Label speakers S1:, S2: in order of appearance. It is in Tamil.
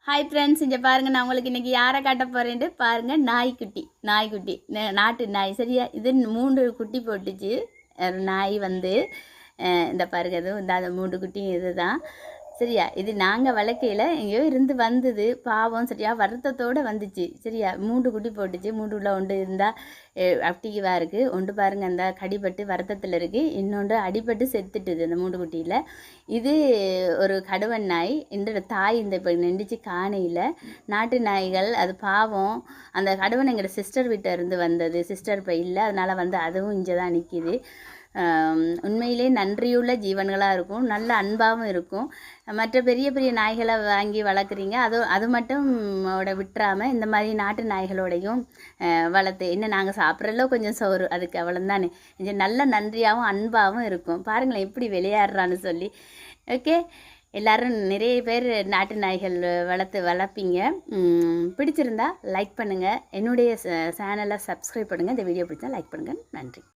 S1: ஹாய் ஃப்ரெண்ட்ஸ், இங்கே பாருங்கள். நான் உங்களுக்கு இன்றைக்கி யாரை காட்ட போகிறேன்ட்டு பாருங்கள். நாய்க்குட்டி நாட்டு நாய். சரியா, இது 3 குட்டி போட்டுச்சு. நாய் வந்து இந்த பாருங்க, இதுவும் இந்த அந்த 3 குட்டியும் இது தான். சரியா, இது நாங்கள் வளர்க்கையில் எங்கேயோ இருந்து வந்தது. பாவம், சரியா வருத்தத்தோடு வந்துச்சு. சரியா, 3 குட்டி போட்டுச்சு. 3 ஒன்று இருந்தால் அப்டிக்குவா இருக்குது. ஒன்று பாருங்கள், அந்த கடிப்பட்டு வருத்தத்தில் இருக்குது. இன்னொன்று அடிபட்டு செத்துட்டுது அந்த 3 குட்டியில். இது ஒரு கடுவன் நாய். இந்த தாய் இந்த இப்போ நின்றுச்சு காணையில். நாட்டு நாய்கள் அது பாவம். அந்த கடுவன் எங்களோட சிஸ்டர் வீட்டை இருந்து வந்தது. சிஸ்டர் இப்போ இல்லை, அதனால் வந்து அதுவும் இங்கே தான் நிற்கிது. உண்மையிலே நன்றியுள்ள ஜீவன்களாக இருக்கும், நல்ல அன்பாகவும் இருக்கும். மற்ற பெரிய பெரிய நாய்களை வாங்கி வளர்க்குறீங்க, அது மட்டும் விட்டுறாமல் இந்த மாதிரி நாட்டு நாய்களோடையும் வளர்த்து என்ன நாங்கள் சாப்பிட்றதுல கொஞ்சம் சோறு அதுக்கு அவ்வளோந்தானே. கொஞ்சம் நல்ல நன்றியாகவும் அன்பாகவும் இருக்கும். பாருங்களேன் எப்படி விளையாடுறான்னு சொல்லி. ஓகே, எல்லோரும் நிறைய பேர் நாட்டு நாய்கள் வளர்ப்பீங்க. பிடிச்சிருந்தா லைக் பண்ணுங்கள். என்னுடைய சேனலை சப்ஸ்கிரைப் பண்ணுங்கள். இந்த வீடியோ பிடிச்சா லைக் பண்ணுங்கள். நன்றி.